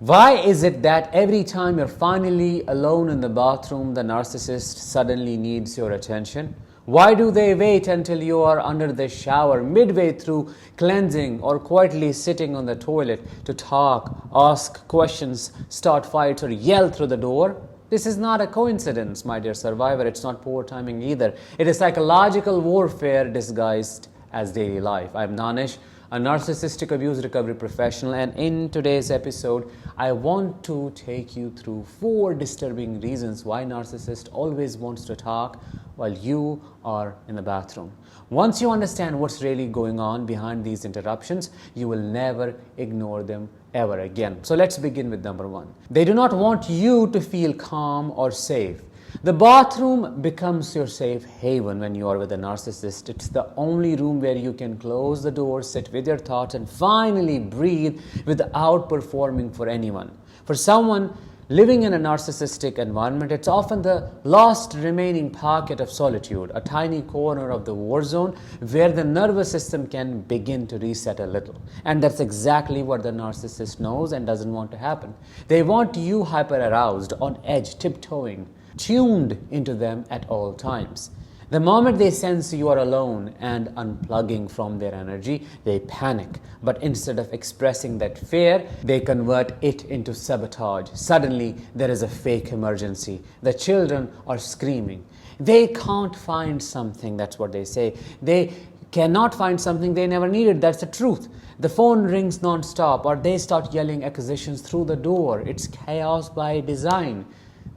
Why is it that every time you're finally alone in the bathroom, the narcissist suddenly needs your attention? Why do they wait until you are under the shower, midway through cleansing, or quietly sitting on the toilet to talk, ask questions, start fights, or yell through the door? This is not a coincidence, my dear survivor. It's not poor timing either. It is psychological warfare disguised as daily life. I'm Danish, a narcissistic abuse recovery professional, and in today's episode, I want to take you through 4 disturbing reasons why narcissist always wants to talk while you are in the bathroom. Once you understand what's really going on behind these interruptions, you will never ignore them ever again. So let's begin with number 1. They do not want you to feel calm or safe. The bathroom becomes your safe haven when you are with a narcissist. It's the only room where you can close the door, sit with your thoughts, and finally breathe without performing for anyone. For someone living in a narcissistic environment, it's often the last remaining pocket of solitude, a tiny corner of the war zone where the nervous system can begin to reset a little. And that's exactly what the narcissist knows and doesn't want to happen. They want you hyper-aroused, on edge, tiptoeing, tuned into them at all times. The moment they sense you are alone and unplugging from their energy, they panic. But instead of expressing that fear, they convert it into sabotage. Suddenly, there is a fake emergency. The children are screaming. They can't find something, that's what they say. They cannot find something they never needed, that's the truth. The phone rings non-stop, or they start yelling accusations through the door. It's chaos by design.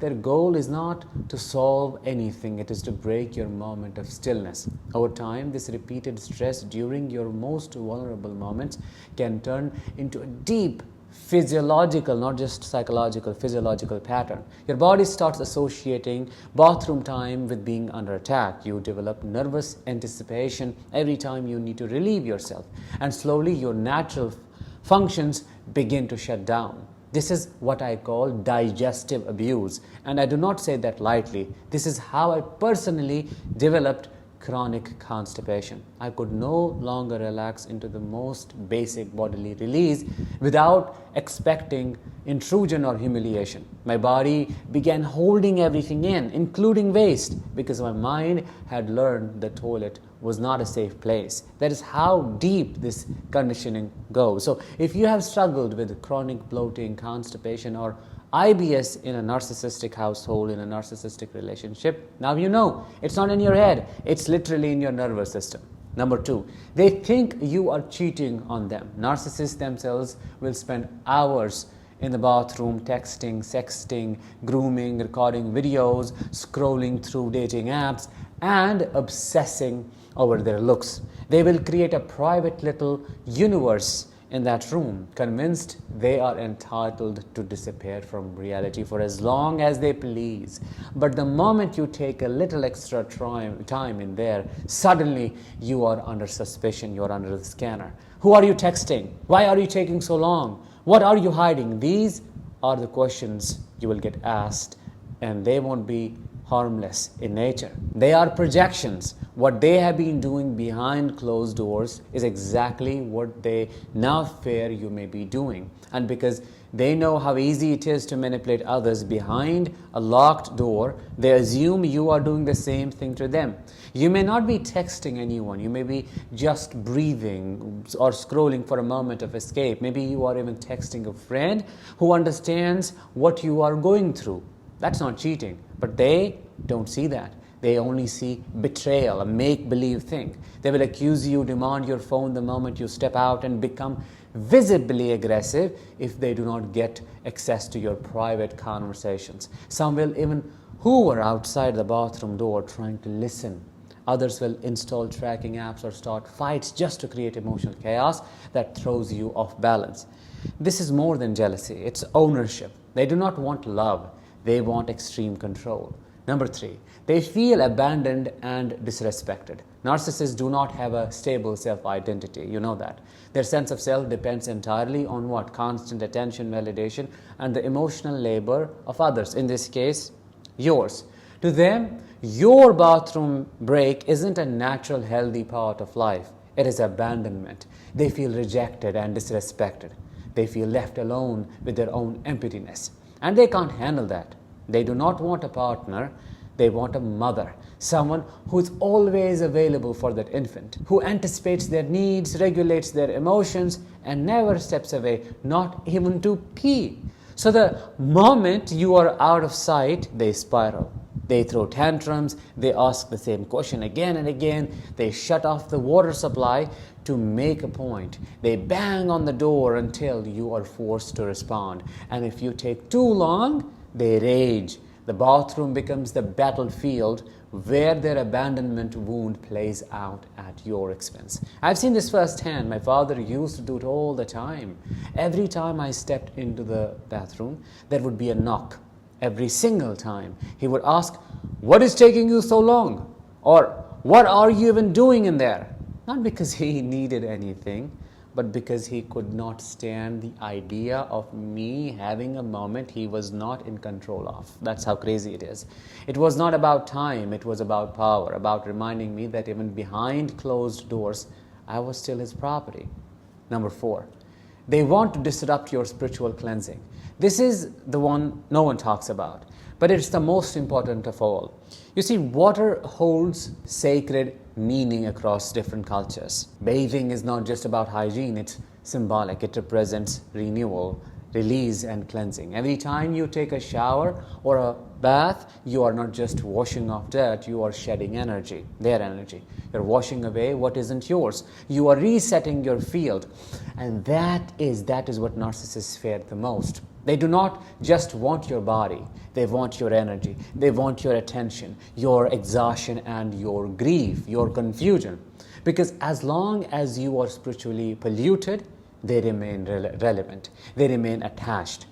Their goal is not to solve anything, it is to break your moment of stillness. Over time, this repeated stress during your most vulnerable moments can turn into a deep physiological, not just psychological, physiological pattern. Your body starts associating bathroom time with being under attack. You develop nervous anticipation every time you need to relieve yourself, and slowly your natural functions begin to shut down. This is what I call digestive abuse, and I do not say that lightly. This is how I personally developed chronic constipation. I could no longer relax into the most basic bodily release without expecting intrusion or humiliation. My body began holding everything in, including waste, because my mind had learned the toilet was not a safe place. That is how deep this conditioning goes. So if you have struggled with chronic bloating, constipation, or IBS in a narcissistic household, in a narcissistic relationship, now you know it's not in your head, it's literally in your nervous system. Number 2, they think you are cheating on them. Narcissists themselves will spend hours in the bathroom texting, sexting, grooming, recording videos, scrolling through dating apps, and obsessing over their looks. They will create a private little universe in that room, convinced they are entitled to disappear from reality for as long as they please. But the moment you take a little extra time in there, suddenly you are under suspicion, you are under the scanner. Who are you texting? Why are you taking so long? What are you hiding? These are the questions you will get asked, and they won't be harmless in nature. They are projections. What they have been doing behind closed doors is exactly what they now fear you may be doing. And because they know how easy it is to manipulate others behind a locked door, they assume you are doing the same thing to them. You may not be texting anyone. You may be just breathing or scrolling for a moment of escape. Maybe you are even texting a friend who understands what you are going through. That's not cheating, but they don't see that. They only see betrayal, a make-believe thing. They will accuse you, demand your phone the moment you step out, and become visibly aggressive if they do not get access to your private conversations. Some will even hover outside the bathroom door trying to listen. Others will install tracking apps or start fights just to create emotional chaos that throws you off balance. This is more than jealousy, it's ownership. They do not want love, they want extreme control. Number 3, they feel abandoned and disrespected. Narcissists do not have a stable self-identity, you know that. Their sense of self depends entirely on what? Constant attention, validation, and the emotional labor of others, in this case, yours. To them, your bathroom break isn't a natural, healthy part of life. It is abandonment. They feel rejected and disrespected. They feel left alone with their own emptiness. And they can't handle that. They do not want a partner. They want a mother, someone who is always available for that infant, who anticipates their needs, regulates their emotions, and never steps away, not even to pee. So the moment you are out of sight, they spiral. They throw tantrums, they ask the same question again and again, they shut off the water supply to make a point. They bang on the door until you are forced to respond. And if you take too long, they rage. The bathroom becomes the battlefield where their abandonment wound plays out at your expense. I've seen this firsthand. My father used to do it all the time. Every time I stepped into the bathroom, there would be a knock. Every single time. He would ask, "What is taking you so long?" Or, "What are you even doing in there?" Not because he needed anything, but because he could not stand the idea of me having a moment he was not in control of. That's how crazy it is. It was not about time, it was about power, about reminding me that even behind closed doors, I was still his property. Number 4, they want to disrupt your spiritual cleansing. This is the one no one talks about, but it's the most important of all. You see, water holds sacred meaning across different cultures. Bathing is not just about hygiene, it's symbolic. It represents renewal, release, and cleansing. Every time you take a shower or a bath, you are not just washing off dirt, you are shedding energy, their energy. You're washing away what isn't yours. You are resetting your field. And that is what narcissists fear the most. They do not just want your body, they want your energy, they want your attention, your exhaustion, and your grief, your confusion. Because as long as you are spiritually polluted, they remain relevant, they remain attached.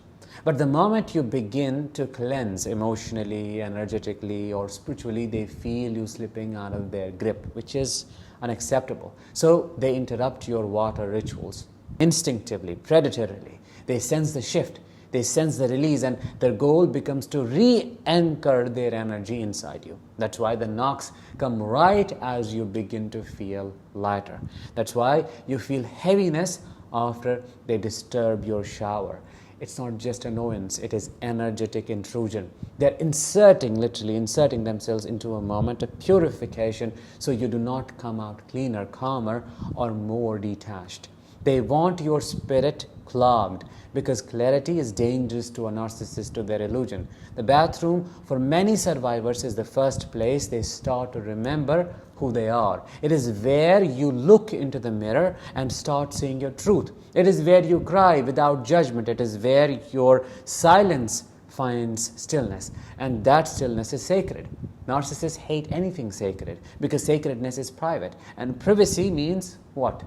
But the moment you begin to cleanse emotionally, energetically, or spiritually, they feel you slipping out of their grip, which is unacceptable. So they interrupt your water rituals instinctively, predatorily. They sense the shift. They sense the release, and their goal becomes to re-anchor their energy inside you. That's why the knocks come right as you begin to feel lighter. That's why you feel heaviness after they disturb your shower. It's not just annoyance, it is energetic intrusion. They're literally inserting themselves into a moment of purification so you do not come out cleaner, calmer, or more detached. They want your spirit clogged, because clarity is dangerous to a narcissist, to their illusion. The bathroom, for many survivors, is the first place they start to remember who they are. It is where you look into the mirror and start seeing your truth. It is where you cry without judgment. It is where your silence finds stillness, and that stillness is sacred. Narcissists hate anything sacred because sacredness is private, and privacy means what?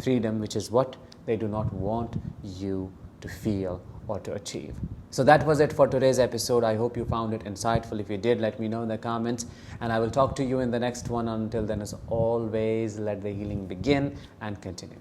Freedom, which is what they do not want you to feel or to achieve. So that was it for today's episode. I hope you found it insightful. If you did, let me know in the comments, and I will talk to you in the next one. Until then, as always, let the healing begin and continue.